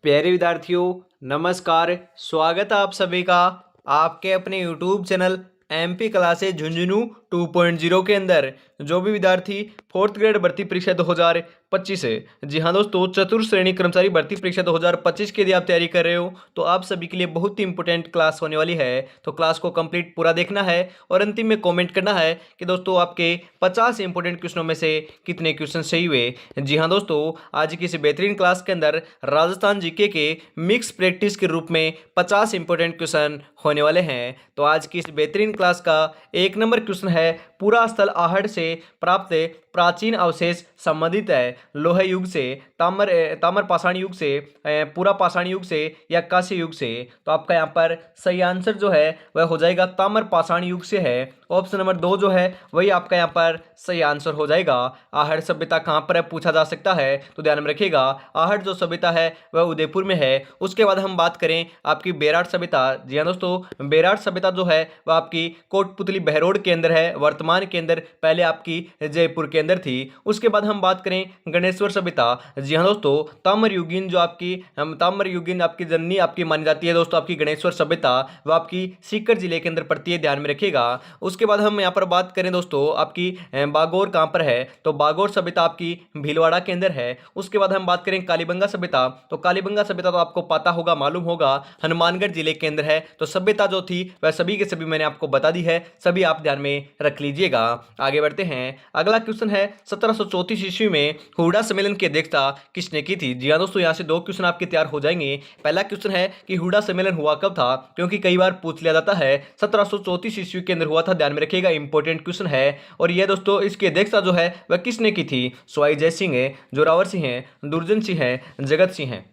प्यारे विद्यार्थियों, नमस्कार। स्वागत है आप सभी का आपके अपने YouTube channel MP classes Jhunjhunu 2.0 के अंदर। जो भी विद्यार्थी फोर्थ ग्रेड भर्ती परीक्षा 2025 है, जी हाँ दोस्तों, चतुर्थ श्रेणी कर्मचारी भर्ती परीक्षा 2025 के लिए आप तैयारी कर रहे हो तो आप सभी के लिए बहुत ही इंपॉर्टेंट क्लास होने वाली है। तो क्लास को कंप्लीट पूरा देखना है और अंतिम में कमेंट करना है कि दोस्तों आपके 50 इंपॉर्टेंट क्वेश्चनों में से कितने क्वेश्चन सही हुए। जी हाँ दोस्तों, आज की इस बेहतरीन क्लास के अंदर राजस्थान जीके के मिक्स प्रैक्टिस के रूप में 50 इंपॉर्टेंट क्वेश्चन होने वाले हैं। तो आज की इस बेहतरीन क्लास का एक नंबर क्वेश्चन है, पूरा स्थल आहड़ से प्राप्त प्राचीन अवशेष संबंधित है लोह युग से, ताम्र पाषाण युग से, पूरा पाषाण युग से या कांस्य युग से। तो आपका यहाँ पर सही आंसर जो है वह हो जाएगा ताम्र पाषाण युग से है। ऑप्शन नंबर 2 जो है वही आपका यहाँ पर सही आंसर हो जाएगा। आहड़ सभ्यता कहाँ पर है पूछा जा सकता है, तो ध्यान में रखिएगा आहड़ जो सभ्यता है वह उदयपुर में है। उसके बाद हम बात करें आपकी बेराट सभ्यता। जी हाँ दोस्तों, बेराट सभ्यता जो है वह आपकी कोटपुतली बहरोड के अंदर है, वर्तमान के अंदर, पहले आपकी जयपुर के अंदर थी। उसके बाद हम बात करें गणेश्वर सभ्यता। जी हाँ दोस्तों, ताम्रयुगीन जो आपकी ताम्रयुगीन आपकी जननी आपकी मानी जाती है दोस्तों, आपकी गणेश्वर सभ्यता वह आपकी सीकर जिले के अंदर पड़ती है, ध्यान में रखिएगा। उसके बाद हम यहाँ पर बात करें दोस्तों आपकी बागोर कहाँ पर है, तो बागोर सभ्यता आपकी भीलवाड़ा के अंदर है। उसके बाद हम बात करें कालीबंगा सभ्यता, तो कालीबंगा सभ्यता तो आपको पता होगा, मालूम होगा, हनुमानगढ़ जिले के अंदर है। तो सभ्यता जो थी वह सभी के सभी मैंने आपको बता दी है, सभी आप ध्यान में रख लीजिएगा। आगे बढ़ते हैं। अगला क्वेश्चन है 1734 ईस्वी में हुडा सम्मेलन की अध्यक्षता किसने की थी। जी हाँ दोस्तों, यहाँ से दो क्वेश्चन आपके तैयार हो जाएंगे। पहला क्वेश्चन है कि हुडा सम्मेलन हुआ कब था, क्योंकि कई बार पूछ लिया जाता है। 1734 ईस्वी के अंदर हुआ था, ध्यान में रखिएगा, इंपॉर्टेंट क्वेश्चन है। और यह दोस्तों इसकी अध्यक्षता जो है वह किसने की थी, सवाई जय सिंह है, जोरावर सिंह है, दुर्जन सिंह है, जगत सिंह है।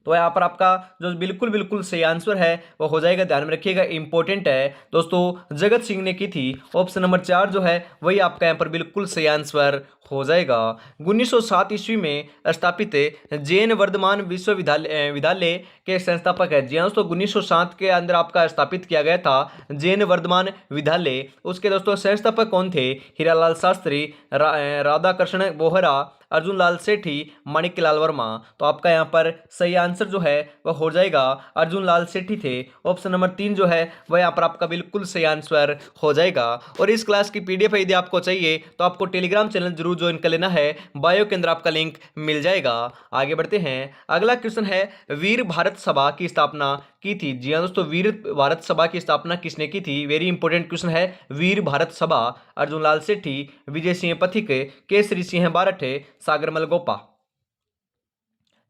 तो यहाँ पर आपका जो बिल्कुल बिल्कुल सही आंसर है वो हो जाएगा, ध्यान में रखिएगा, इंपॉर्टेंट है दोस्तों, जगत सिंह ने की थी। ऑप्शन नंबर 4 जो है वही आपका यहाँ पर बिल्कुल सही आंसर हो जाएगा। 1907 ईस्वी में स्थापित जैन वर्धमान विश्वविद्यालय विद्यालय के संस्थापक है। जी हाँ दोस्तों, 1907 के अंदर आपका स्थापित किया गया था जैन वर्धमान विद्यालय। उसके दोस्तों संस्थापक कौन थे, हीरालाल शास्त्री, राधाकृष्ण बोहरा, अर्जुन लाल सेठी, माणिक्यलाल वर्मा। तो आपका यहाँ पर सही आंसर जो है वह हो जाएगा अर्जुन लाल सेठी थे। ऑप्शन नंबर 3 जो है वह यहाँ पर आपका बिल्कुल सही आंसर हो जाएगा। और इस क्लास की पीडीएफ यदि आपको चाहिए तो आपको टेलीग्राम चैनल जरूर ज्वाइन कर लेना है, बायो के अंदर आपका लिंक मिल जाएगा। आगे बढ़ते हैं। अगला क्वेश्चन है, वीर भारत सभा की स्थापना की थी। जी हाँ दोस्तों, वीर भारत सभा की स्थापना किसने की थी, वेरी इंपॉर्टेंट क्वेश्चन है। वीर भारत सभा अर्जुन लाल सेठी, विजय सिंह पथिक, केसरी सिंह बारठ, सागरमल गोपा।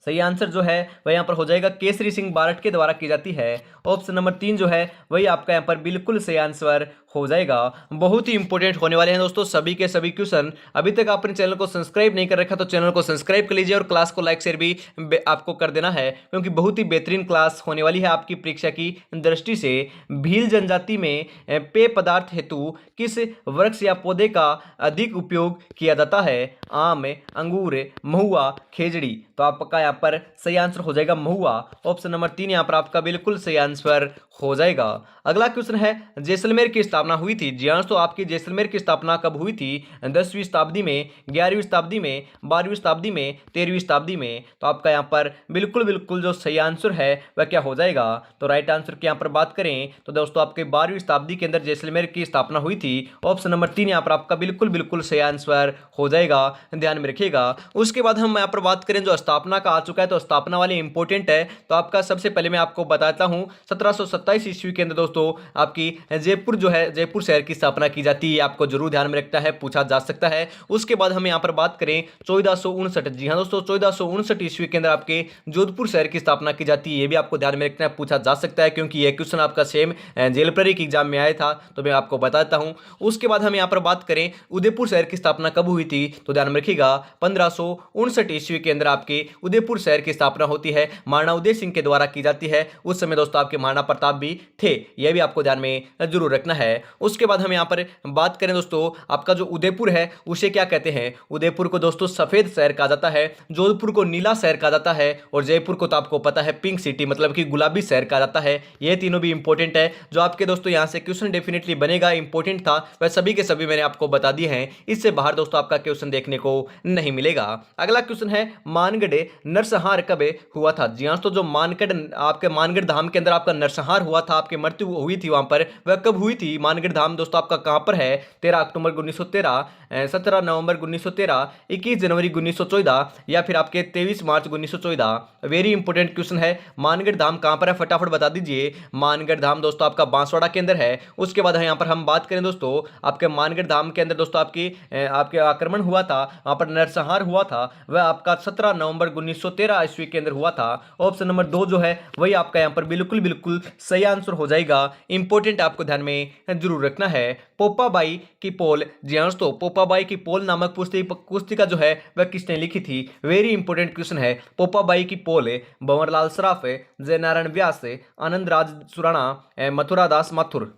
सही आंसर जो है वह यहाँ पर हो जाएगा केसरी सिंह बारठ के द्वारा की जाती है। ऑप्शन नंबर 3 जो है वही आपका यहाँ पर बिल्कुल सही आंसर हो जाएगा। बहुत ही इंपॉर्टेंट होने वाले हैं दोस्तों सभी के सभी क्वेश्चन। अभी तक आपने चैनल को सब्सक्राइब नहीं कर रखा तो चैनल को सब्सक्राइब कर लीजिए और क्लास को लाइक शेयर भी आपको कर देना है, क्योंकि बहुत ही बेहतरीन क्लास होने वाली है आपकी परीक्षा की दृष्टि से। भील जनजाति में पेय पदार्थ हेतु किस वृक्ष या पौधे का अधिक उपयोग किया जाता है, आम, अंगूर, महुआ, खेजड़ी। तो आपका यहाँ पर सही आंसर हो जाएगा महुआ। ऑप्शन नंबर 3 यहाँ पर आपका बिल्कुल सही आंसर हो जाएगा। अगला क्वेश्चन है, जैसलमेर की स्थापना हुई थी। जी हाँ, तो आपकी जैसलमेर की स्थापना कब हुई थी, 10वीं शताब्दी में, 11वीं शताब्दी में, 12वीं शताब्दी में, 13वीं शताब्दी में। तो आपका यहाँ पर बिल्कुल बिल्कुल जो सही आंसर है वह क्या हो जाएगा, तो राइट आंसर की यहाँ पर बात करें तो दोस्तों आपके 12वीं शताब्दी के अंदर जैसलमेर की स्थापना हुई थी। ऑप्शन नंबर 3 यहाँ पर आपका बिल्कुल बिल्कुल सही आंसर हो जाएगा, ध्यान में रखिएगा। उसके बाद हम यहाँ पर बात करें जो स्थापना का आ चुका है, तो स्थापना वाले इंपॉर्टेंट है। तो आपका सबसे पहले मैं आपको बताता हूँ 1727 ईस्वी के अंदर दोस्तों आपकी जयपुर जो है, जयपुर शहर की स्थापना की जाती है। आपको जरूर ध्यान में रखना है, पूछा जा सकता है। उसके बाद हम यहाँ पर बात करें 1459, जी हाँ दोस्तों 1459 ईस्वी के अंदर आपके जोधपुर शहर की स्थापना की जाती है। ये भी आपको ध्यान में रखना है, पूछा जा सकता है, क्योंकि यह क्वेश्चन आपका सेम जेल प्रहरी की एग्जाम में आया था, तो मैं आपको बताता हूँ। उसके बाद हम यहाँ पर बात करें उदयपुर शहर की स्थापना कब हुई थी, तो ध्यान में रखिएगा 1559 ईस्वी के अंदर आपके उदयपुर शहर की स्थापना होती है, महाराणा उदय सिंह के द्वारा की जाती है। उस समय दोस्तों आपके महाराणा प्रताप भी थे, यह भी आपको ध्यान में जरूर रखना है। उसके बाद हम यहाँ पर बात करें दोस्तों, आपका जो उदयपुर है उसे क्या कहते हैं? उदयपुर को दोस्तों सफेद शहर कहा जाता है, जोधपुर को नीला शहर कहा जाता है, और जयपुर को तो आपको पता है पिंक सिटी मतलब कि गुलाबी शहर कहा जाता है। ये तीनों भी इंपॉर्टेंट है, जो आपके दोस्तों यहाँ से क्वेश्चन डेफिनेटली बनेगा, इंपॉर्टेंट था, वह सभी के सभी मैंने आपको बता दिए हैं। इससे बाहर दोस्तों आपका क्वेश्चन देखने को नहीं मिलेगा। अगला क्वेश्चन है, मानगढ़ नरसंहार कब हुआ था? जी हाँ, तो जो मानगढ़, आपके मानगढ़ धाम के अंदर आपका नरसंहार हुआ था, आपकी मृत्यु हुई थी वहां पर, वह कब हुई थी? मानगढ़ धाम दोस्तों आपका कहां पर है? 13 अक्टूबर 1913, 17 नवंबर 1913, 21 जनवरी 1914, या फिर आपके 23 मार्च 1914। वेरी इंपॉर्टेंट क्वेश्चन है। मानगढ़ धाम कहां पर है, फटाफट बता दीजिए। मानगढ़ धाम दोस्तों आपका बांसवाड़ा के अंदर है। उसके बाद यहाँ पर हम बात करें दोस्तों, आपके मानगढ़ धाम के अंदर दोस्तों आपके आक्रमण हुआ था, वहां पर नरसंहार हुआ था, वह आपका 17 नवंबर 1913 ईस्वी के अंदर हुआ था। ऑप्शन नंबर 2 जो है वही आपका यहाँ पर बिल्कुल बिल्कुल सही आंसर हो जाएगा। इंपॉर्टेंट आपको ध्यान में जरूर रखना है। पोपाबाई की पोल, जी हाँ दोस्तों, पोपाबाई की पोल नामक पुस्तिका जो है वह किसने लिखी थी? वेरी इंपॉर्टेंट क्वेश्चन है। पोपाबाई की पोल भंवरलाल सराफ, जय नारायण व्यास, आनंद राज सुराणा, मथुरा दास माथुर।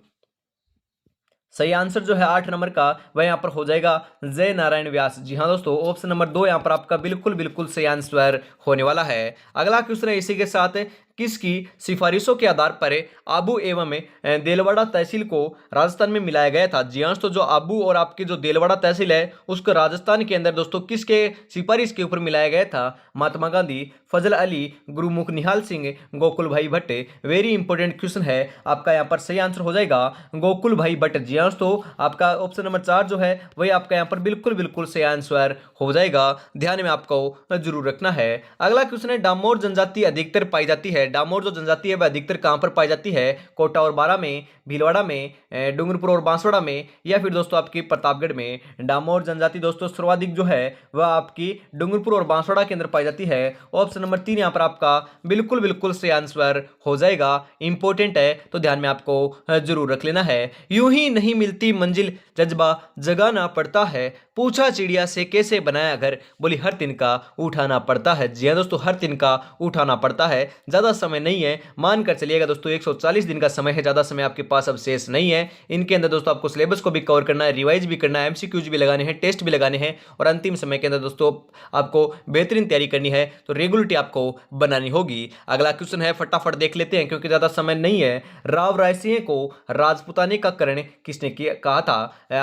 सही आंसर जो है 8 नंबर का वह यहाँ पर हो जाएगा जय नारायण व्यास। जी हाँ दोस्तों, ऑप्शन नंबर 2 यहाँ पर आपका बिल्कुल बिल्कुल सही आंसर होने वाला है। अगला क्वेश्चन है इसी के साथ, किसकी सिफारिशों के आधार पर आबू एवं देलवाड़ा तहसील को राजस्थान में मिलाया गया था? जी हाँ दोस्तों, जो आबू और आपकी जो देलवाड़ा तहसील है उसको राजस्थान के अंदर दोस्तों किसके सिफारिश के ऊपर मिलाया गया था? महात्मा गांधी, फजल अली, गुरुमुख निहाल सिंह, गोकुल भाई भट्ट। वेरी इंपॉर्टेंट क्वेश्चन है, आपका यहाँ पर सही आंसर हो जाएगा गोकुल भाई भट्ट। जी हाँ दोस्तों, आपका ऑप्शन नंबर 4 जो है वही आपका यहाँ पर बिल्कुल बिल्कुल सही आंसर हो जाएगा। ध्यान में आपको जरूर रखना है। अगला क्वेश्चन है, डामोर जनजाति अधिकतर पाई जाती है। डामोर जो जनजाति है वह अधिकतर कहां पर पाई जाती है? कोटा और बारा में, भीलवाड़ा में, डूंगरपुर और बांसवाड़ा में, या फिर दोस्तों आपकी प्रतापगढ़ में? डामोर जनजाति दोस्तों सर्वाधिक जो है वह आपकी डूंगरपुर और बांसवाड़ा के अंदर पाई जाती है। ऑप्शन नंबर 3 यहां पर आपका बिल्कुल बिल्कुल सही आंसर हो जाएगा। इंपॉर्टेंट है तो ध्यान में आपको जरूर रख लेना है। यूं ही नहीं मिलती मंजिल, जज्बा जगाना पड़ता है, पूछा चिड़िया से कैसे बनाया घर, बोली हर तिनका उठाना पड़ता है। जी हाँ दोस्तों, हर तिनका उठाना पड़ता है। ज्यादा समय नहीं है, मानकर चलिएगा दोस्तों 140 दिन का समय है, ज्यादा समय आपके पास अब शेष नहीं है। इनके अंदर दोस्तों आपको सिलेबस को भी कवर करना है, रिवाइज भी करना है, एमसीक्यूज भी लगाने हैं, टेस्ट भी लगाने हैं, और अंतिम समय के अंदर दोस्तों आपको बेहतरीन तैयारी करनी है, तो रेगुलरिटी आपको बनानी होगी। अगला क्वेश्चन है, फटाफट देख लेते हैं क्योंकि ज्यादा समय नहीं है। राव रायसिंह को राजपुताने का करण किसने कहा था?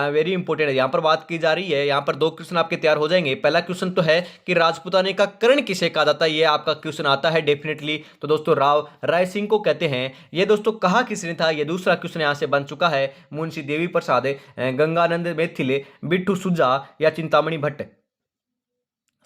वेरी इंपॉर्टेंट है, यहाँ पर बात की जा रही है। यहाँ पर 2 क्वेश्चन आपके तैयार हो जाएंगे। पहला क्वेश्चन तो है कि राजपुताने का करण किसे कहा जाता है, ये आपका क्वेश्चन आता है डेफिनेटली, तो दोस्तों राव राय सिंह को कहते हैं। ये दोस्तों कहा किसने था? ये दूसरा क्वेश्चन यहां से बन चुका है। मुंशी देवी प्रसाद, गंगानंद मैथिल, बिट्टू सुजा, या चिंतामणि भट्ट।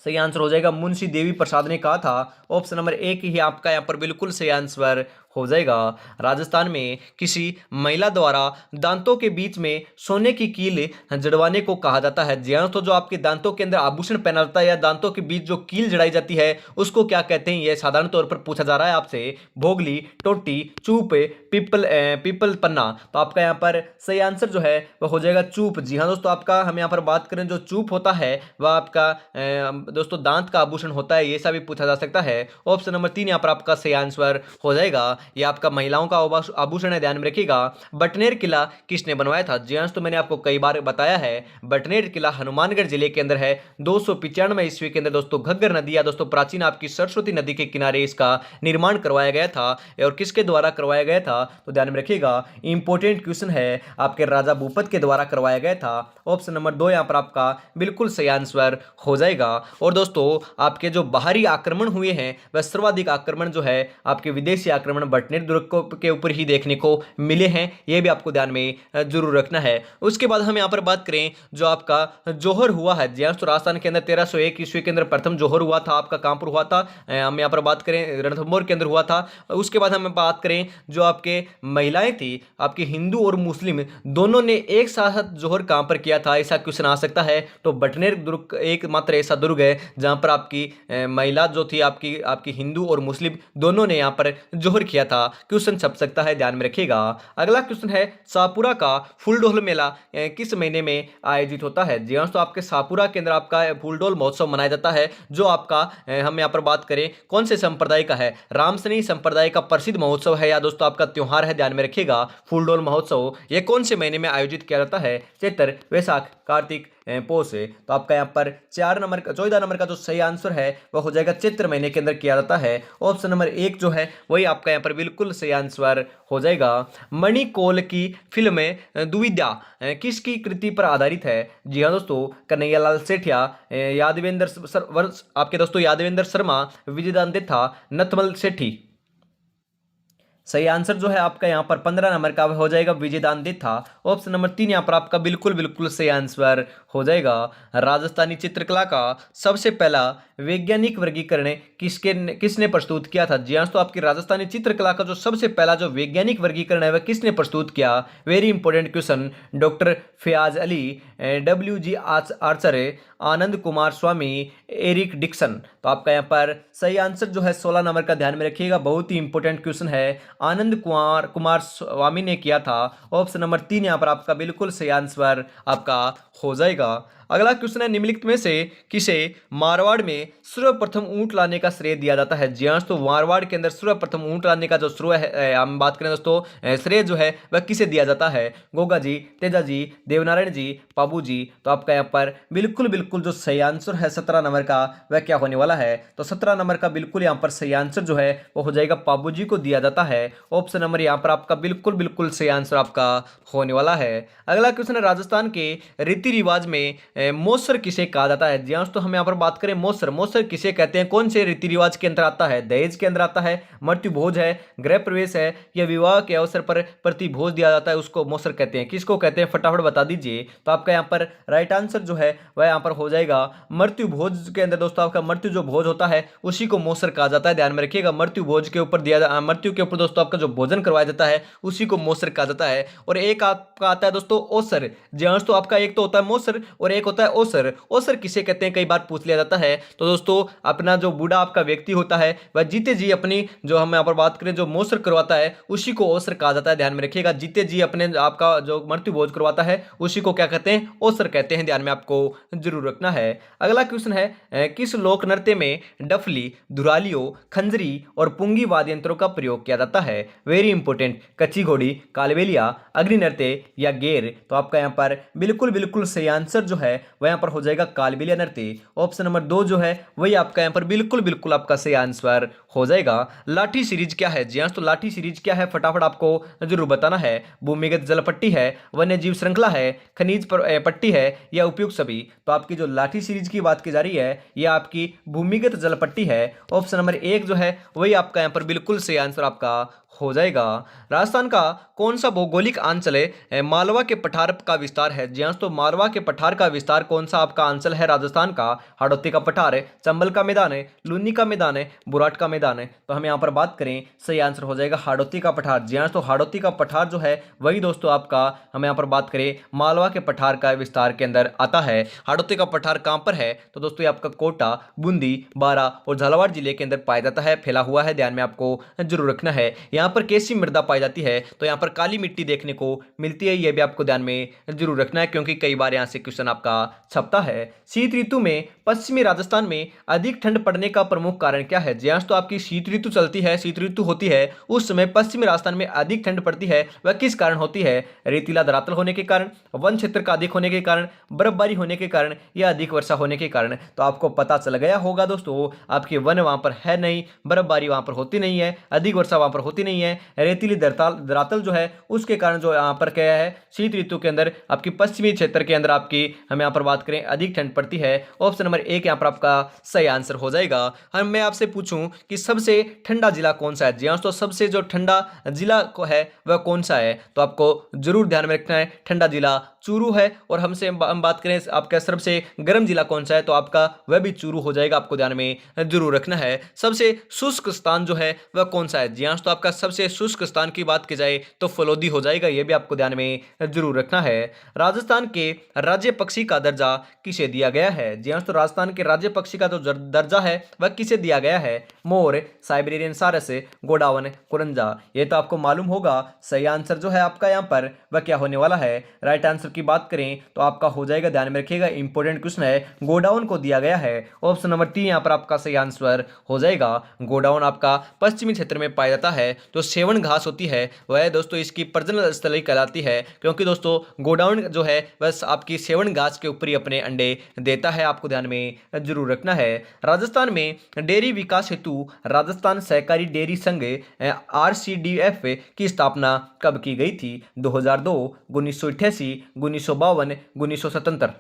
सही आंसर हो जाएगा मुंशी देवी प्रसाद ने कहा था। ऑप्शन नंबर 1 ही आपका यहाँ पर बिल्कुल सही आंसर हो जाएगा। राजस्थान में किसी महिला द्वारा दांतों के बीच में सोने की कील जड़वाने को कहा जाता है? जी हाँ, तो जो आपके दांतों के अंदर आभूषण पहना जाता है या दांतों के बीच जो कील जड़ाई जाती है उसको क्या कहते हैं? यह साधारण तौर पर पूछा जा रहा है आपसे। भोगली, टोटी, चूप, पीपल पन्ना। तो आपका यहाँ पर सही आंसर जो है वह हो जाएगा चूप। जी हाँ दोस्तों, आपका हम यहाँ पर बात करें जो चूप होता है वह आपका दोस्तों दांत का आभूषण होता है, ये सब भी पूछा जा सकता है। ऑप्शन नंबर 3 यहाँ पर आपका सही आंसर हो जाएगा। ये आपका महिलाओं का आभूषण है, ध्यान में रखिएगा। बटनेर किला किसने बनवाया था? जी हाँ, तो मैंने आपको कई बार बताया है, बटनेर किला हनुमानगढ़ जिले के अंदर है। 295 ईस्वी के अंदर दोस्तों घग्गर नदी या दोस्तों प्राचीन आपकी सरस्वती नदी के किनारे इसका निर्माण करवाया गया था। और किसके द्वारा करवाया गया था? तो ध्यान में रखिएगा, इंपॉर्टेंट क्वेश्चन है, आपके राजा भूपत के द्वारा करवाया गया था। ऑप्शन नंबर 2 यहाँ पर आपका बिल्कुल सही आंसर हो जाएगा। और दोस्तों आपके जो बाहरी आक्रमण हुए हैं वह सर्वाधिक आक्रमण जो है आपके विदेशी आक्रमण बटनेर दुर्ग के ऊपर ही देखने को मिले हैं, यह भी आपको ध्यान में जरूर रखना है। उसके बाद हम यहाँ पर बात करें जो आपका जोहर हुआ है, जी हाँ, तो राजस्थान के अंदर 1301 ईस्वी के अंदर प्रथम जोहर हुआ था। आपका कहां पर हुआ था? हम यहाँ पर बात करें रणथंभौर के अंदर हुआ था। उसके बाद हम बात करें जो आपके महिलाएं थी आपके हिंदू और मुस्लिम दोनों ने एक साथ जोहर कहां पर किया था, ऐसा क्वेश्चन आ सकता है। तो बटनेर दुर्ग एकमात्र ऐसा दुर्ग है जहां पर आपकी महिला जो थी आपकी हिंदू और मुस्लिम दोनों ने यहां पर जोहर किया किया था, क्वेश्चन छप सकता है, ध्यान में रखिएगा। अगला क्वेश्चन है शाहपुरा का फूलडोल मेला किस महीने में आयोजित होता है? जी हाँ, तो आपके शाहपुरा के अंदर आपका फूलडोल महोत्सव मनाया जाता है, जो आपका हम यहाँ पर बात करें कौन से संप्रदाय का है, रामसनी संप्रदाय का प्रसिद्ध महोत्सव है या दोस्तों आपका त्योहार है, ध्यान में रखिएगा। फूलडोल महोत्सव ये कौन से महीने में आयोजित किया जाता है? चैत्र, वैशाख, कार्तिक, पोष है। तो आपका यहाँ पर 14 नंबर का जो सही आंसर है वह हो जाएगा चैत्र महीने के अंदर किया जाता है। ऑप्शन नंबर 1 जो है वही आपका यहाँ पर बिल्कुल सही आंसर हो जाएगा। मणिकौल की फिल्म दुविद्या किसकी कृति पर आधारित है? जी हाँ दोस्तों, कन्हैयालाल सेठिया, आपके दोस्तों यादवेंद्र शर्मा, विजयदान था, नथमल सेठी। सही आंसर जो है आपका यहाँ पर 15 नंबर का हो जाएगा विजयदान था। ऑप्शन नंबर 3 यहाँ पर आपका बिल्कुल बिल्कुल सही आंसर हो जाएगा। राजस्थानी चित्रकला का सबसे पहला वैज्ञानिक वर्गीकरण किसने प्रस्तुत किया था? जी हाँ, तो आपकी राजस्थानी चित्रकला का जो सबसे पहला जो वैज्ञानिक वर्गीकरण है वह किसने प्रस्तुत किया? Very important question. Doctor Fayaz Ali, WG Acharya, Anand Kumar Swamy, Eric Dixon. तो आपका यहाँ पर सही आंसर जो है 16 नंबर का, ध्यान में रखिएगा, बहुत ही इंपॉर्टेंट क्वेश्चन है, आनंद कुमार स्वामी ने किया था। ऑप्शन नंबर 3 यहाँ पर आपका बिल्कुल सही आंसर आपका हो जाएगा। अगला क्वेश्चन है निम्नलिखित में से किसे मारवाड़ में सर्वप्रथम ऊंट लाने का श्रेय दिया जाता है? जी हाँ, तो मारवाड़ के अंदर सर्वप्रथम ऊंट लाने का जो श्रेय है, हम बात करें दोस्तों, श्रेय जो है वह किसे दिया जाता है? गोगा जी, तेजा जी, देवनारायण जी, पाबू जी। तो आपका यहाँ पर बिल्कुल बिल्कुल जो सही आंसर है 17 नंबर का वह क्या होने वाला है? तो 17 नंबर का बिल्कुल यहाँ पर सही आंसर जो है वो हो जाएगा पाबू जी को दिया जाता है। ऑप्शन नंबर यहाँ पर आपका बिल्कुल बिल्कुल सही आंसर आपका होने वाला है। अगला क्वेश्चन है राजस्थान के रीति रिवाज में मौसर किसे कहा जाता है? जी हाँ, तो हम यहाँ पर बात करें मौसर किसे कहते हैं? कौन से रीति रिवाज के अंदर आता है? दहेज के अंदर आता है, मृत्यु भोज है, गृह प्रवेश है, या विवाह के अवसर पर प्रति भोज दिया जाता है, उसको मौसर कहते हैं। किसको कहते हैं फटाफट बता दीजिए। तो आपका यहाँ पर राइट आंसर जो है वह यहाँ पर हो जाएगा मृत्यु भोज के अंदर दोस्तों आपका मृत्यु जो भोज होता है उसी को मौसर कहा जाता है, ध्यान में रखिएगा। मृत्यु भोज के ऊपर मृत्यु के ऊपर दोस्तों आपका जो भोजन करवाया जाता है उसी को मौसर कहा जाता है। और एक आपका आता है दोस्तों ओसर। जी हाँ, तो आपका एक तो होता है मौसर और एक होता है ओसर। ओसर किसे कहते हैं कई बार पूछ लिया जाता है। तो दोस्तों अपना जो बूढ़ा आपका व्यक्ति होता है वह जीते जी अपनी जो हम यहाँ पर बात करें जो मौसर करवाता है उसी को ओसर कहा जाता है, ध्यान में रखिएगा। जीते जी अपने आपका जो मृत्यु भोज करवाता है उसी को क्या कहते हैं? ओसर कहते हैं, ध्यान में आपको जरूर रखना है। अगला क्वेश्चन है किस लोक नृत्य में डफली, धुरालियो, खंजरी और पुंगी वाद्य यंत्रों का प्रयोग किया जाता है? Very important. कच्ची घोड़ी, कालबेलिया, अग्नि नृत्य या गेर। तो आपका यहाँ पर बिल्कुल बिल्कुल सही आंसर जो है वह यहाँ पर हो जाएगा कालबेलिया नृत्य। ऑप्शन नंबर 2 जो है वही आपका यहाँ पर बिल्कुल बिल्कुल आपका सही आंसर हो जाएगा। लाठी सीरीज क्या है? जी हाँ, तो लाठी सीरीज क्या है फटाफट आपको जरूर बताना है। भूमिगत जल पट्टी है, वन्य जीव श्रृंखला है, खनिज पट्टी है, या उपयुक्त सभी। तो आपकी जो लाठी सीरीज की बात की जा रही है यह आपकी भूमिगत जल पट्टी है। ऑप्शन नंबर 1 जो है वही आपका यहाँ पर बिल्कुल सही आंसर आपका हो जाएगा। राजस्थान का कौन सा भौगोलिक अंचल है मालवा के पठार का विस्तार है? जी हाँ, तो मालवा के पठार का विस्तार कौन सा आपका अंचल है राजस्थान का? हाड़ौती का पठार है, चंबल का मैदान है, लूनी का मैदान है, बुराट का मैदान है। तो हम यहाँ पर बात करें सही आंसर हो जाएगा हाड़ौती का पठार। जी हाँ, तो हाड़ौती का पठार जो है वही दोस्तों आपका हम यहाँ पर बात करें मालवा के पठार का विस्तार के अंदर आता है। हाड़ौती का पठार कहाँ पर है? तो दोस्तों ये आपका कोटा, बूंदी, बारा और झालावाड़ जिले के अंदर पाया जाता है, फैला हुआ है, ध्यान में आपको जरूर रखना है। यहाँ पर कैसी मृदा पाई जाती है? तो यहाँ पर काली मिट्टी देखने को मिलती है, यह भी आपको ध्यान में जरूर रखना है क्योंकि कई बार यहाँ से क्वेश्चन आपका छपता है। शीत ऋतु में पश्चिमी राजस्थान में अधिक ठंड पड़ने का प्रमुख कारण क्या है? जी हाँ, तो आपकी शीत ऋतु चलती है, शीत ऋतु होती है, उस समय पश्चिमी राजस्थान में अधिक ठंड पड़ती है, वह किस कारण होती है? रेतीला धरातल होने के कारण, वन क्षेत्र का अधिक होने के कारण, बर्फबारी होने के कारण, या अधिक वर्षा होने के कारण। तो आपको पता चल गया होगा दोस्तों, आपके वन वहां पर है नहीं, बर्फबारी वहां पर होती नहीं है, अधिक वर्षा वहां पर होती नहीं है, रेतीली धरातल जो है उसके कारण जो यहाँ पर क्या है शीत ऋतु के अंदर आपकी पश्चिमी क्षेत्र के अंदर आपकी हम यहाँ पर बात करें अधिक ठंड पड़ती है। ऑप्शन नंबर 1 यहाँ पर आपका सही आंसर हो जाएगा। हम मैं आपसे पूछूं कि सबसे ठंडा जिला कौन सा है? जी हाँ, तो सबसे जो ठंडा जिला को है वह कौन सा है? तो आपको जरूर ध्यान में रखना है ठंडा जिला चूरू है, और हम बात करें आपका सबसे गर्म जिला कौन सा है, तो आपका वह भी चूरू हो जाएगा, आपको ध्यान में जरूर रखना है। सबसे शुष्क स्थान जो है वह कौन सा है, जी हाँ तो आपका सबसे शुष्क स्थान की बात की जाए तो फलोदी हो जाएगा, यह भी आपको ध्यान में जरूर रखना है। राजस्थान के राज्य पक्षी का दर्जा किसे दिया गया है, जी हाँ तो राजस्थान के राज्य पक्षी का जो दर्जा है वह किसे दिया गया है, मोर, साइबेरियन सारस, गोडावन, कुरंजा, ये तो आपको मालूम होगा। सही आंसर जो है आपका यहाँ पर वह क्या होने वाला है, राइट आंसर की बात करें तो आपका हो जाएगा, ध्यान में रखिएगा इंपॉर्टेंट क्वेश्चन है, गोडाउन को दिया गया है। ऑप्शन नंबर 3 यहाँ पर आपका सही आंसर हो जाएगा। गोडाउन आपका पश्चिमी क्षेत्र में पाया जाता है, जो सेवन घास होती है वह दोस्तों इसकी प्रजनन स्थली कहलाती है, क्योंकि दोस्तों गोडाउन जो है वह आपकी सेवन घास के ऊपर ही अपने अंडे देता है, आपको ध्यान में जरूर रखना है। राजस्थान में डेयरी विकास हेतु राजस्थान सहकारी डेयरी संघ RCDF की स्थापना कब की गई थी, 2002, 1988, 1952, 1977।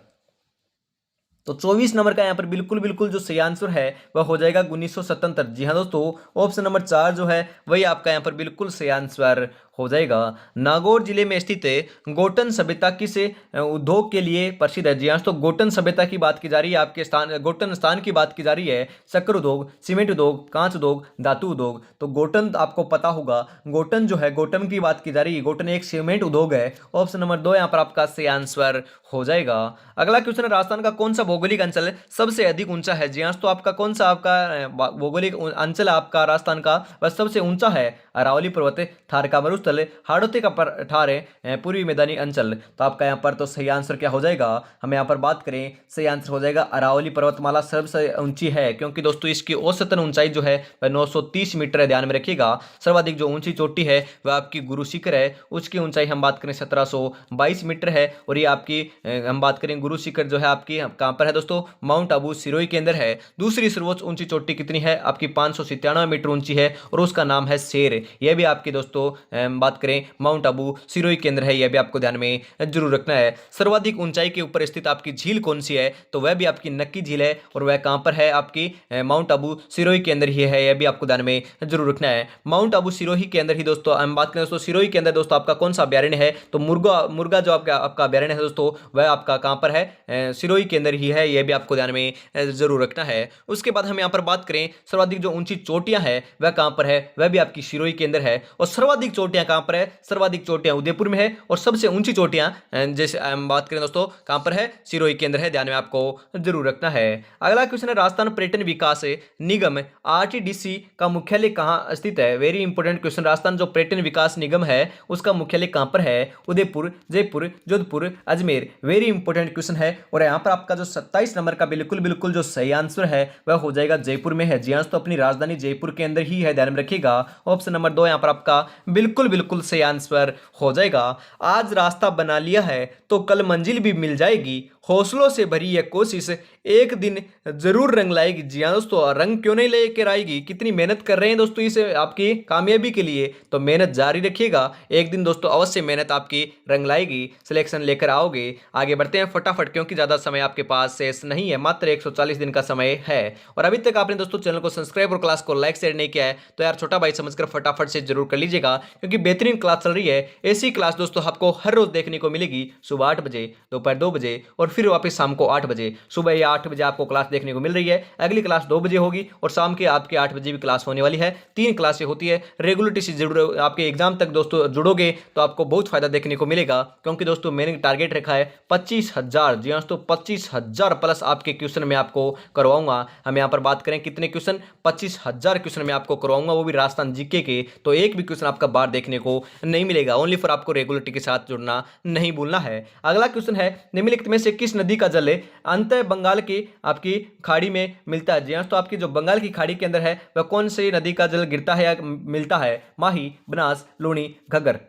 तो 24 नंबर का यहाँ पर बिल्कुल बिल्कुल जो सही आंसर है वह हो जाएगा 1977। जी हाँ दोस्तों, ऑप्शन नंबर 4 जो है वही आपका यहाँ पर बिल्कुल सही आंसर हो जाएगा। नागौर जिले में स्थित गोटन सभ्यता किस उद्योग के लिए प्रसिद्ध है, जी हाँ तो गोटन सभ्यता की बात की जा रही है, आपके स्थान गोटन स्थान की बात की जा रही है। शक्कर उद्योग, सीमेंट उद्योग, कांच उद्योग, धातु उद्योग। तो गोटन आपको पता होगा, गोटन जो है गोटन की बात की जा रही है, गोटन एक सीमेंट उद्योग है। ऑप्शन नंबर 2 यहाँ पर आपका सही आंसर हो जाएगा। अगला क्वेश्चन है, राजस्थान का कौन सा भौगोलिक अंचल सबसे अधिक ऊंचा है, जी हाँ तो आपका कौन सा आपका भौगोलिक अंचल आपका राजस्थान का वह सबसे ऊंचा है, अरावली पर्वत, थार का मरुस्थल, हाड़ौती का ठार है, पूर्वी मैदानी अंचल। तो आपका यहाँ पर तो सही आंसर क्या हो जाएगा, हम यहाँ पर बात करें सही आंसर हो जाएगा अरावली पर्वतमाला सबसे ऊंची है, क्योंकि दोस्तों इसकी औसतन ऊंचाई जो है वह 930 मीटर है, ध्यान में रखिएगा। सर्वाधिक जो ऊंची चोटी है वह आपकी गुरु शिखर है, उसकी ऊंचाई हम बात करें 1722 मीटर है, और ये आपकी हम बात करें गुरु शिखर जो है आपकी कहां पर है दोस्तों, माउंट आबू सिरोही के अंदर है। दूसरी सर्वोच्च ऊंची चोटी कितनी है, आपकी 597 मीटर ऊंची है, और उसका नाम है शेर। यह भी आपकी दोस्तों बात करें माउंट आबू सिरोही के अंदर है, यह भी आपको ध्यान में जरूर रखना है। सर्वाधिक ऊंचाई के ऊपर स्थित आपकी झील कौन सी है, तो वह भी आपकी नक्की झील है, और वह कहां पर है, आपकी माउंट आबू सिरोही के अंदर ही है, यह भी आपको ध्यान में जरूर रखना है। माउंट आबू सिरोही के अंदर ही दोस्तों हम बात करें दोस्तों, सिरोही के अंदर दोस्तों आपका कौन सा अभ्यारण्य है, तो मुर्गा जो आपका अभ्यारण्य है दोस्तों वह आपका कहां पर है, सिरोही के अंदर ही है, यह भी आपको ध्यान में जरूर रखना है। उसके बाद हम यहां पर बात करें सर्वाधिक जो ऊंची चोटियां है वह कहां पर है, वह भी आपकी सिरोही के अंदर है। और सर्वाधिक चोटियां कहां पर है, सर्वाधिक चोटियां उदयपुर में है, और सबसे ऊंची चोटियां जैसे हम बात करें दोस्तों कहां पर है, सिरोही के अंदर है, ध्यान में आपको जरूर रखना है। अगला क्वेश्चन है, राजस्थान पर्यटन विकास निगम RTDC का मुख्यालय कहां स्थित है, वेरी इंपॉर्टेंट क्वेश्चन। राजस्थान जो पर्यटन विकास निगम है उसका मुख्यालय कहां पर है, Udaipur, Jaipur, Jodhpur, Ajmer, very important question है। और यहां पर आपका जो 27 नंबर का बिल्कुल बिल्कुल जो सही आंसर है वह हो जाएगा जयपुर में है, जी हाँ तो अपनी राजधानी जयपुर के अंदर ही है, ध्यान में रखिएगा। ऑप्शन नंबर 2 यहां पर आपका बिल्कुल बिल्कुल सही आंसर हो जाएगा। आज रास्ता बना लिया है तो कल मंजिल भी मिल जाएगी, हौसलों से भरी यह कोशिश एक दिन जरूर रंग लाएगी। जी हाँ दोस्तों, रंग क्यों नहीं लेकर आएगी, कितनी मेहनत कर रहे हैं दोस्तों इसे आपकी कामयाबी के लिए, तो मेहनत जारी रखिएगा, एक दिन दोस्तों अवश्य मेहनत आपकी रंग लाएगी, सिलेक्शन लेकर आओगे। आगे बढ़ते हैं फटाफट, क्योंकि ज्यादा समय आपके पास शेष नहीं है, मात्र 140 दिन का समय है। और अभी तक आपने दोस्तों चैनल को सब्सक्राइब और क्लास को लाइक शेयर नहीं किया है तो यार छोटा भाई समझकर फटाफट से जरूर कर लीजिएगा, क्योंकि बेहतरीन क्लास चल रही है। ऐसी क्लास दोस्तों आपको हर रोज देखने को मिलेगी, सुबह 8 बजे, दोपहर 2 बजे, और फिर वापस शाम को 8 बजे। सुबह या 8 बजे आपको क्लास देखने को मिल रही है, अगली क्लास 2 बजे होगी, और शाम के आपके 8 बजे भी क्लास होने वाली है। 3 क्लासें होती है, रेगुलरिटी से जुड़ो, आपके एग्जाम तक दोस्तों जुड़ोगे तो आपको बहुत फायदा देखने को मिलेगा, क्योंकि दोस्तों मैंने टारगेट रखा है 25,000, जी हाँ दोस्तों 25,000 प्लस आपके क्वेश्चन में आपको करवाऊंगा। हम यहाँ पर बात करें कितने क्वेश्चन, 25,000 क्वेश्चन में आपको करवाऊंगा, वो भी राजस्थान जीके के, तो एक भी क्वेश्चन आपका बाहर देखने को नहीं मिलेगा, ओनली फॉर आपको रेगुलरिटी के साथ जुड़ना नहीं भूलना है। अगला क्वेश्चन है, निम्नलिखित में से किस नदी का जल अंत बंगाल की आपकी खाड़ी में मिलता है, जी हाँ तो आपकी जो बंगाल की खाड़ी के अंदर है वह कौन सी नदी का जल गिरता है या मिलता है, माही, बनास, लूनी, घग्गर।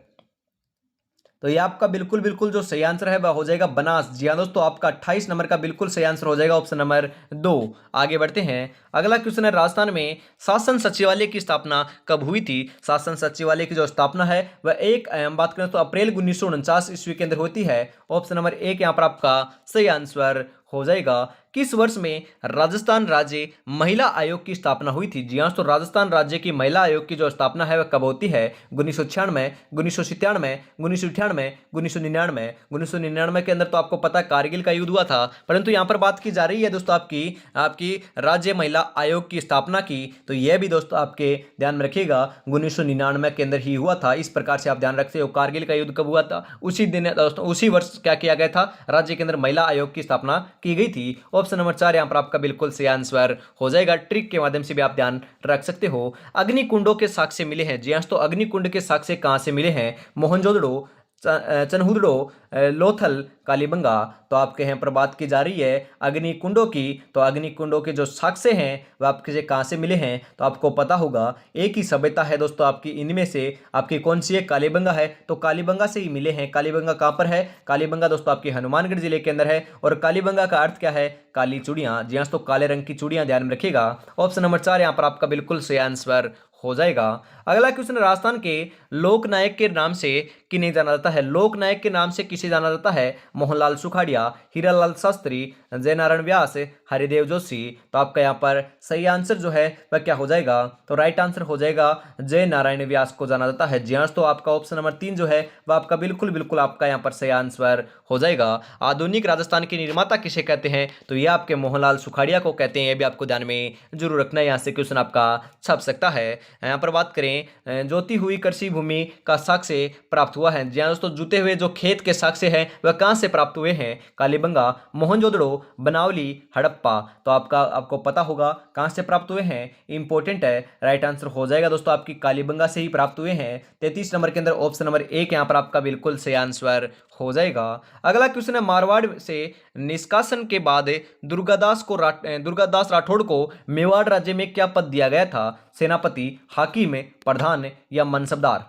तो ये आपका बिल्कुल बिल्कुल जो सही आंसर है वह हो जाएगा बनास। जी हाँ दोस्तों, आपका 28 नंबर का बिल्कुल सही आंसर हो जाएगा, ऑप्शन नंबर 2। आगे बढ़ते हैं, अगला क्वेश्चन है, राजस्थान में शासन सचिवालय की स्थापना कब हुई थी। शासन सचिवालय की जो स्थापना है वह बात करें तो अप्रैल 1949 ईस्वी के अंदर होती है। ऑप्शन नंबर 1 यहाँ पर आपका सही आंसर हो जाएगा। किस वर्ष में राजस्थान राज्य महिला आयोग की स्थापना हुई थी? जी हाँ, तो राजस्थान राज्य की महिला आयोग की जो स्थापना है वह कब होती है? 1996, 1997, 1998, 1999। 1999 के अंदर तो आपको पता है कारगिल का युद्ध हुआ था, परंतु यहां पर बात की जा रही है दोस्तों आपकी आपकी राज्य महिला आयोग की स्थापना की, तो यह भी दोस्तों आपके ध्यान में रखिएगा 1999 के अंदर ही हुआ था। इस प्रकार से आप ध्यान रखते हो। कारगिल का युद्ध कब हुआ था? उसी दिन दोस्तों, उसी वर्ष क्या किया गया था? राज्य के अंदर महिला आयोग की स्थापना की गई थी। ऑप्शन नंबर 4 यहां पर आपका बिल्कुल सही आंसर हो जाएगा। ट्रिक के माध्यम से भी आप ध्यान रख सकते हो। अग्निकुंडों के साक्ष्य मिले हैं। जी हाँ, तो अग्निकुंड के साक्ष्य कहां से मिले हैं? मोहनजोदड़ो, चनहुदड़ो, लोथल, कालीबंगा। तो आपके यहाँ पर बात की जा रही है अग्निकुंडों की, तो अग्निकुंडों के जो साक्ष्य हैं वह आपके कहाँ से मिले हैं? तो आपको पता होगा एक ही सभ्यता है दोस्तों आपकी, इनमें से आपकी कौन सी है? कालीबंगा है। तो कालीबंगा से ही मिले हैं। कालीबंगा कहाँ पर है? कालीबंगा दोस्तों आपके हनुमानगढ़ जिले के अंदर है। और कालीबंगा का अर्थ क्या है? काली चूड़ियां। जी हाँ, तो काले रंग की चूड़ियां, ध्यान में रखिएगा। ऑप्शन नंबर 4 यहाँ पर आपका बिल्कुल सही आंसर हो जाएगा। अगला क्वेश्चन, राजस्थान के लोकनायक के नाम से किन्हें जाना जाता है? लोकनायक के नाम से किसे जाना जाता है? मोहनलाल सुखाड़िया, हीरालाल शास्त्री, जयनारायण व्यास, हरिदेव जोशी। तो आपका यहाँ पर सही आंसर जो है वह क्या हो जाएगा? तो राइट आंसर हो जाएगा जय नारायण व्यास को जाना जाता है। जी हाँ, तो आपका ऑप्शन नंबर 3 जो है वह आपका बिल्कुल बिल्कुल आपका यहाँ पर सही आंसर हो जाएगा। आधुनिक राजस्थान के निर्माता किसे कहते हैं? तो ये आपके मोहनलाल सुखाड़िया को कहते हैं। ये भी आपको ध्यान में जरूर रखना है, यहाँ से क्वेश्चन आपका छप सकता है। यहाँ पर बात करें जोती हुई कृषि भूमि का साक्ष्य प्राप्त हुआ है। जी हाँ दोस्तों, जुते हुए जो खेत के साक्ष्य हैं वह कहां से प्राप्त हुए हैं? कालीबंगा, मोहनजोदड़ो, बनावली, हड़प्पा। तो आपको पता होगा कहां से प्राप्त हुए हैं। इंपॉर्टेंट है, राइट आंसर हो जाएगा दोस्तों आपकी कालीबंगा से ही प्राप्त हुए हैं। 33 नंबर के अंदर ऑप्शन नंबर 1 यहां पर आपका बिल्कुल सही आंसर हो जाएगा। अगला क्वेश्चन है, मारवाड़ से निष्कासन के बाद दुर्गादास राठौड़ को मेवाड़ राज्य में क्या पद दिया गया था? सेनापति, हाकिम, प्रधान या मनसबदार।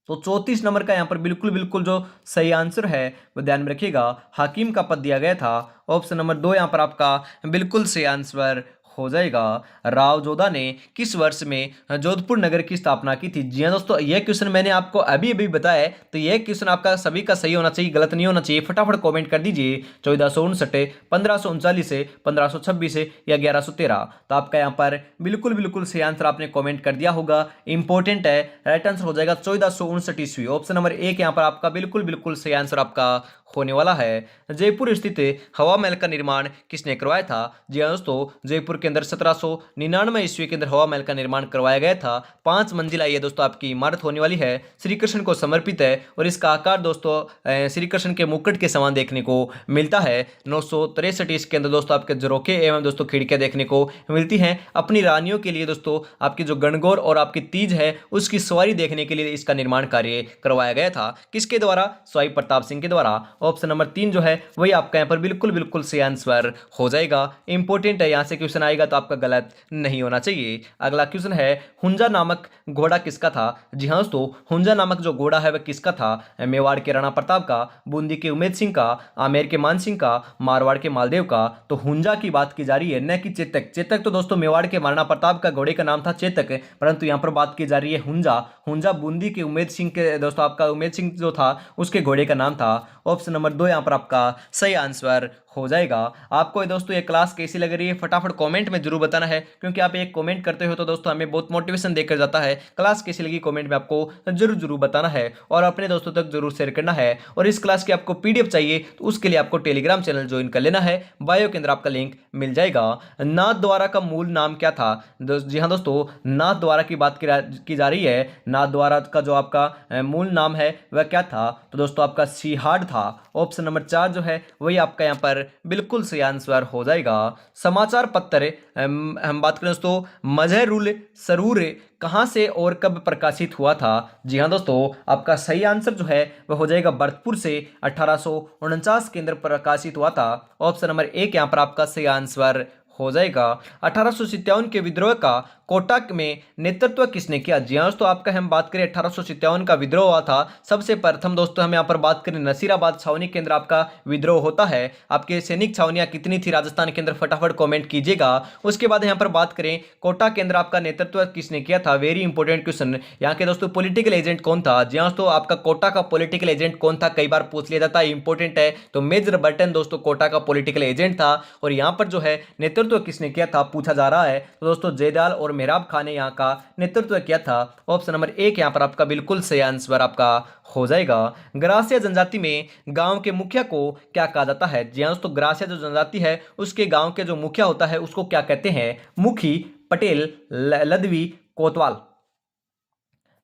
तो 34 नंबर का यहां पर बिल्कुल बिल्कुल जो सही आंसर है वो ध्यान में रखिएगा, हाकिम का पद दिया गया था। ऑप्शन नंबर 2 यहां पर आपका बिल्कुल सही आंसर हो जाएगा। राव जोधा ने किस वर्ष में जोधपुर नगर की स्थापना की थी? जी हाँ दोस्तों, यह क्वेश्चन मैंने आपको अभी अभी बताया है, तो यह क्वेश्चन आपका सभी का सही होना चाहिए, गलत नहीं होना चाहिए। फटाफट कमेंट कर दीजिए। 1459, 1539, 1526 या 1113। तो आपका यहाँ पर बिल्कुल बिल्कुल सही आंसर आपने कॉमेंट कर दिया होगा। इंपॉर्टेंट है, राइट आंसर हो जाएगा 1459 ईस्वी। ऑप्शन नंबर 1 यहाँ पर आपका बिल्कुल बिल्कुल सही आंसर आपका होने वाला है। जयपुर स्थित हवा महल का निर्माण किसने करवाया था? जी हाँ दोस्तों, जयपुर के अंदर 1799 ईस्वी के अंदर हवा महल का निर्माण करवाया गया था। 5 मंजिला ये दोस्तों आपकी इमारत होने वाली है। श्री कृष्ण को समर्पित है और इसका आकार दोस्तों श्री कृष्ण के मुकुट के समान देखने को मिलता है। 963 इसके अंदर दोस्तों आपके झरोखे एवं दोस्तों खिड़कियां देखने को मिलती हैं। अपनी रानियों के लिए दोस्तों आपकी जो गणगौर और आपकी तीज है उसकी सवारी देखने के लिए इसका निर्माण कार्य करवाया गया था। किसके द्वारा? स्वाई प्रताप सिंह के द्वारा। ऑप्शन नंबर 3 जो है वही आपका यहाँ पर बिल्कुल बिल्कुल सही आंसर हो जाएगा। इंपॉर्टेंट है, यहाँ से क्वेश्चन आएगा तो आपका गलत नहीं होना चाहिए। अगला क्वेश्चन है, हुंजा नामक घोड़ा किसका था? जी हाँ दोस्तों, हुंजा नामक जो घोड़ा है वह किसका था? मेवाड़ के राणा प्रताप का, बूंदी के उमेद सिंह का, आमेर के मान सिंह का, मारवाड़ के मालदेव का। तो हुंजा की बात की जा रही है, न कि चेतक। चेतक तो दोस्तों मेवाड़ के राणा प्रताप का घोड़े का नाम था चेतक, परंतु यहाँ पर बात की जा रही है हुंजा। हुंजा बूंदी के उमेद सिंह के दोस्तों आपका उमेद सिंह जो था उसके घोड़े का नाम था। ऑप्शन नंबर 2 यहाँ पर आपका सही आंसर हो जाएगा। आपको दोस्तों ये क्लास कैसी लग रही है फटाफट कमेंट में जरूर बताना है, क्योंकि आप एक कमेंट करते हो तो दोस्तों हमें बहुत मोटिवेशन देकर जाता है। क्लास कैसी लगी कमेंट में आपको जरूर जरूर बताना है और अपने दोस्तों तक जरूर शेयर करना है। और इस क्लास की आपको पीडीएफ चाहिए तो उसके लिए आपको टेलीग्राम चैनल ज्वाइन कर लेना है, बायो के अंदर आपका लिंक मिल जाएगा। नाथ द्वारा का मूल नाम क्या था? जी हाँ दोस्तों, नाथ द्वारा की बात की जा रही है। नाथ द्वारा का जो आपका मूल नाम है वह क्या था? तो दोस्तों आपका सिहाड़ था। ऑप्शन नंबर 4 जो है वही आपका यहाँ पर बिल्कुल सही आंसर हो जाएगा। समाचार पत्र हम बात करें दोस्तों, मजहरुल सरूर कहां से और कब प्रकाशित हुआ था? जी हाँ दोस्तों, आपका सही आंसर जो है वह हो जाएगा भरतपुर से 1849 के अंदर प्रकाशित हुआ था। ऑप्शन नंबर 1 यहाँ पर आपका सही आंसर हो जाएगा। 1857 के विद्रोह का कोटा में नेतृत्व किसने किया? जी हाँ दोस्तों, आपका हम बात करें 1857 का विद्रोह हुआ था। सबसे प्रथम दोस्तों हम यहाँ पर बात करें नसीराबाद छावनी के अंदर आपका विद्रोह होता है। आपके सैनिक छावनियां कितनी थी राजस्थान के अंदर, फटाफट कमेंट कीजिएगा। उसके बाद यहाँ पर बात करें कोटा के अंदर आपका नेतृत्व किसने किया था? Very important question. यहाँ के दोस्तों पॉलिटिकल एजेंट कौन था? जी हाँ दोस्तों, आपका कोटा का पॉलिटिकल एजेंट कौन था, कई बार पूछ लिया जाता है, इंपॉर्टेंट है। तो मेजर बर्टन दोस्तों कोटा का पॉलिटिकल एजेंट था। और यहाँ पर जो है नेतृत्व किसने किया था पूछा जा रहा है, तो दोस्तों जयदाल और मेहराब खान ने यहाँ का नेतृत्व किया था। ऑप्शन नंबर 1 यहाँ पर आपका बिल्कुल सही आंसर आपका हो जाएगा। ग्रासिया जनजाति में गांव के मुखिया को क्या कहा जाता है? जी हाँ दोस्तों, ग्रासिया जो जनजाति है उसके गांव के जो मुखिया होता है उसको क्या कहते हैं? मुखी, पटेल, लदवी, कोतवाल।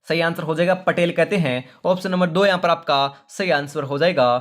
सही आंसर हो जाएगा पटेल कहते हैं। ऑप्शन नंबर 2 यहां पर आपका सही आंसर हो जाएगा।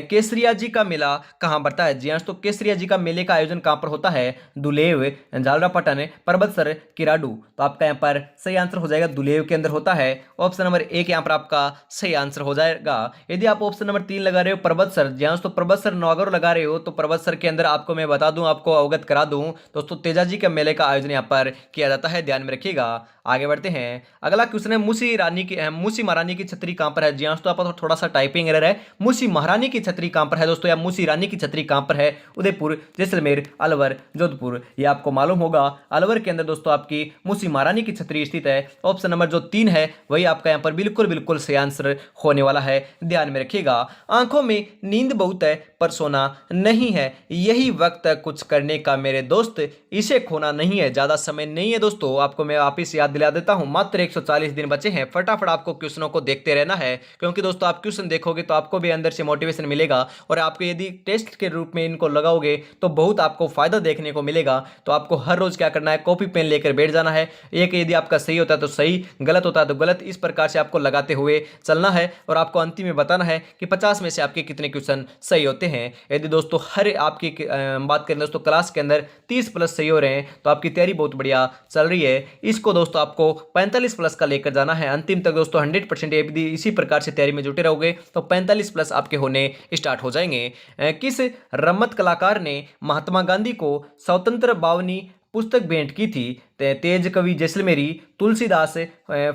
केसरिया जी का मेला कहां बढ़ता है? जी हाँ तो केसरिया जी का मेले का आयोजन कहां पर होता है? दुलेव, झालरापाटन, परबतसर, किराडू। तो आपका यहां पर सही आंसर हो जाएगा दुलेव के अंदर होता है। ऑप्शन नंबर 1 यहां पर आपका सही आंसर हो जाएगा। यदि आप ऑप्शन नंबर 3 लगा रहे हो परबतसर, जी हाँ तो परबतसर नौगढ़ लगा रहे हो, तो परबतसर के अंदर आपको मैं बता दूं, आपको अवगत करा दूं दोस्तों, तेजाजी के मेले का आयोजन यहाँ पर किया जाता है, ध्यान में रखिएगा। आगे बढ़ते हैं। अगला क्वेश्चन है मूसी महारानी की छतरी कहां पर है? जी हाँ तो आप थोड़ा सा टाइपिंग एरर है। मूसी महारानी की छतरी कहां पर है दोस्तों, या मूसी रानी की छतरी कहां पर है? उदयपुर, जैसलमेर, अलवर, जोधपुर। ये आपको मालूम होगा, अलवर के अंदर दोस्तों आपकी मूसी महारानी की छतरी स्थित है। ऑप्शन नंबर जो 3 है वही आपका यहाँ पर बिल्कुल बिल्कुल सही आंसर होने वाला है, ध्यान में रखिएगा। आंखों में नींद बहुत है पर सोना नहीं है, यही वक्त है कुछ करने का मेरे दोस्त, इसे खोना नहीं है। ज्यादा समय नहीं है दोस्तों, आपको मैं वापिस याद दिला देता हूं, मात्र 140 दिन बचे हैं। फटाफट आपको क्वेश्चनों को देखते रहना है, क्योंकि दोस्तों आप क्वेश्चन देखोगे तो आपको भी अंदर से मोटिवेशन मिलेगा, और आपको यदि टेस्ट के रूप में इनको लगाओगे तो बहुत आपको फायदा देखने को मिलेगा। तो आपको हर रोज क्या करना है, कॉपी पेन लेकर बैठ जाना है। एक यदि आपका सही होता है तो सही, गलत होता है तो गलत, इस प्रकार से आपको लगाते हुए चलना है, और आपको अंतिम में बताना है कि 50 में से आपके कितने क्वेश्चन सही होते हैं। यदि दोस्तों हर आपकी बात करें दोस्तों क्लास के अंदर 30 प्लस सही हो रहे हैं तो आपकी तैयारी बहुत बढ़िया चल रही है। इसको दोस्तों आपको 45 प्लस का लेकर जाना है अंतिम तक दोस्तों। 100% यदि इसी प्रकार से तैयारी में जुटे रहोगे तो 45 प्लस आपके होने स्टार्ट हो जाएंगे। किस रम्मत कलाकार ने महात्मा गांधी को स्वतंत्र बावनी पुस्तक भेंट की थी? तेज कवि जैसलमेरी, तुलसीदास,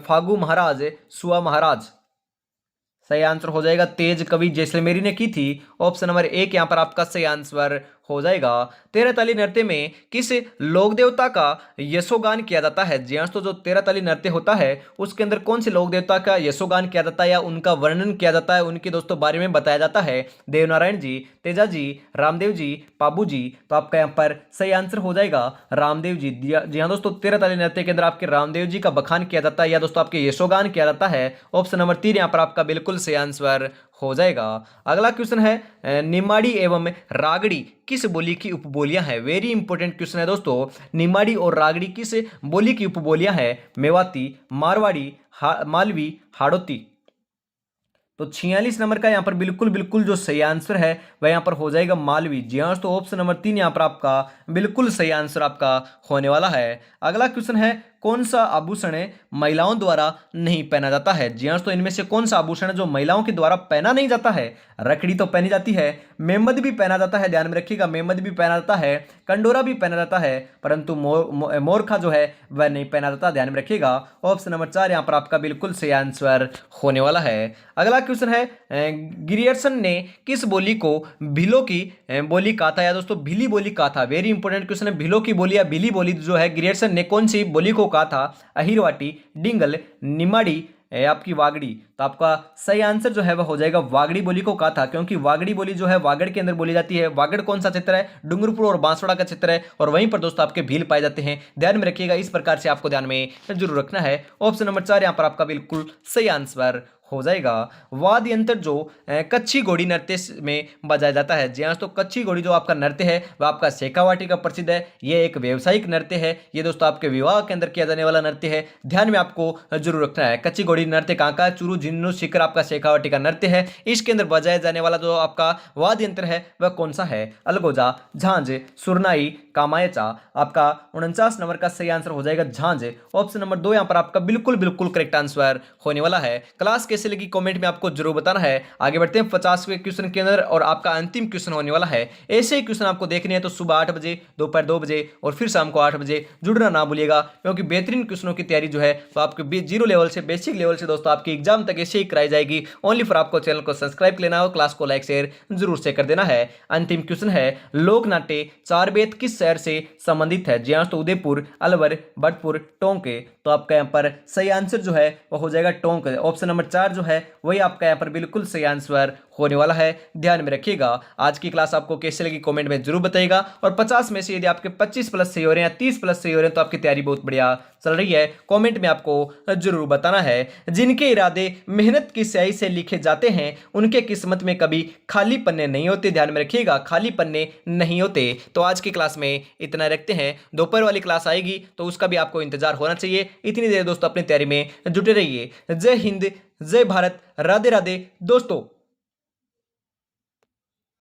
फागू महाराज, सुआ महाराज। सही आंसर हो जाएगा तेज कवि जैसलमेरी ने की थी। ऑप्शन नंबर 1 यहां पर आपका सही आंसर हो जाएगा। 13 ताली नृत्य में किस लोक देवता का यशोगान किया जाता है? जी हाँ तो जो 13 ताली नृत्य होता है उसके अंदर कौन से लोक देवता का यशोगान किया जाता है या उनका वर्णन किया जाता है, उनके दोस्तों बारे में बताया जाता है? देवनारायण जी, तेजा जी, रामदेव जी, पाबू जी। तो आपका यहाँ पर सही आंसर हो जाएगा रामदेव जी। जी हाँ दोस्तों, 13 ताली नृत्य के अंदर आपके रामदेव जी का बखान किया जाता है या दोस्तों आपके यशोगान किया जाता है। ऑप्शन नंबर 3 यहाँ पर आपका बिल्कुल सही आंसर हो जाएगा। अगला क्वेश्चन है निमाड़ी एवं रागड़ी किस बोली की उपबोलियां हैं? वेरी इंपॉर्टेंट क्वेश्चन है दोस्तों। निमाड़ी और रागड़ी किस बोली की उपबोलियां हैं? मेवाती, मारवाड़ी, मालवी, हाड़ौती। तो 46 नंबर का यहाँ पर बिल्कुल बिल्कुल जो सही आंसर है वह यहाँ पर हो जाएगा मालवी। जी हाँ तो ऑप्शन नंबर 3 यहाँ पर आपका बिल्कुल सही आंसर आपका होने वाला है। अगला क्वेश्चन है कौन सा आभूषण महिलाओं द्वारा नहीं पहना जाता है? जी हाँ तो इनमें से कौन सा आभूषण है जो महिलाओं के द्वारा पहना नहीं जाता है? रखड़ी तो पहनी जाती है, मेहंदी भी पहना जाता है, ध्यान में रखिएगा, मेहंदी भी पहना जाता है, कंडोरा भी पहना जाता है, परंतु मोरखा जो है वह नहीं पहना जाता, ध्यान में रखिएगा। ऑप्शन नंबर 4 यहाँ पर आपका बिल्कुल सही आंसर होने वाला है। अगला क्वेश्चन है ग्रियर्सन ने किस बोली को भीलों की बोली कहा था या दोस्तों भीली बोली कहा था? वेरी इंपॉर्टेंट क्वेश्चन है, भीलों की बोली या भीली बोली जो है ग्रियर्सन ने कौन सी बोली को कहा था? अहिरवाटी, डिंगल, निमाड़ी, आपकी वागड़ी। तो आपका सही आंसर जो है वह हो जाएगा वागड़ी बोली को कहा था, क्योंकि वागड़ी बोली जो है वागड़ के अंदर बोली जाती है। वागड़ कौन सा क्षेत्र है? डूंगरपुर और बांसवाड़ा का क्षेत्र है, और वहीं पर दोस्तों आपके भील पाए जाते हैं, ध्यान में रखिएगा। इस प्रकार से आपको ध्यान में जरूर रखना है। ऑप्शन नंबर 4 यहां पर आपका बिल्कुल सही आंसर हो जाएगा। वाद्य यंत्र जो कच्छी घोड़ी नृत्य में बजाया जाता है? जी हाँ तो कच्छी घोड़ी जो आपका नृत्य है वह आपका शेखावाटी का प्रसिद्ध है। यह एक व्यावसायिक नृत्य है, ये दोस्तों आपके विवाह के अंदर किया जाने वाला नृत्य है, ध्यान में आपको जरूर रखना है। कच्छी घोड़ी नृत्य कहाँ का? चूरू, झिन्नू, सीकर आपका शेखावाटी का नृत्य है। इसके अंदर बजाया जाने वाला जो आपका वाद्य यंत्र है वह कौन सा है? अलगोजा, झांझ, सुरनाई, कामायचा। आपका 49 नंबर का सही आंसर हो जाएगा झांझ। ऑप्शन नंबर 2 यहाँ पर आपका बिल्कुल बिल्कुल करेक्ट आंसर होने वाला है। क्लास के कैसे लगी कमेंट में आपको जरूर बताना है। आगे बढ़ते हैं 50वें क्वेश्चन के अंदर और आपका अंतिम क्वेश्चन होने वाला है। ऐसे ही क्वेश्चन आपको देखने हैं तो सुबह 8 बजे, दोपहर 2 बजे और फिर शाम को 8 बजे जुड़ना ना भूलिएगा, क्योंकि बेहतरीन क्वेश्चनों की तैयारी जो है तो आपके जीरो लेवल से बेसिक लेवल से दोस्तों आपकी एग्जाम तक ऐसे ही कराई जाएगी। ओनली फॉर आपको चैनल को सब्सक्राइब लेना हो, क्लास को लाइक शेयर जरूर से कर देना है। अंतिम क्वेश्चन है, लोक नाट्य चार वेद किस शहर से संबंधित है? जी हाँ, तो उदयपुर, अलवर, भरतपुर, टोंक। तो आपका यहाँ पर सही आंसर जो है वो हो जाएगा टोंक। ऑप्शन नंबर 4 जो है वही आपका यहाँ पर बिल्कुल सही आंसर होने वाला है, ध्यान में रखिएगा। आज की क्लास आपको कैसे लगी कमेंट में जरूर बताइएगा, और 50 में से यदि आपके 25 प्लस सही हो रहे हैं या 30 प्लस सही हो रहे हैं तो आपकी तैयारी बहुत बढ़िया चल रही है, कमेंट में आपको जरूर बताना है। जिनके इरादे मेहनत की स्याही से लिखे जाते हैं उनके किस्मत में कभी खाली पन्ने नहीं होते, ध्यान में रखिएगा, खाली पन्ने नहीं होते। तो आज की क्लास में इतना रखते हैं, दोपहर वाली क्लास आएगी तो उसका भी आपको इंतजार होना चाहिए। इतनी देर दोस्तों अपनी तैयारी में जुटे रहिए। जय हिंद, जय भारत, राधे राधे दोस्तों।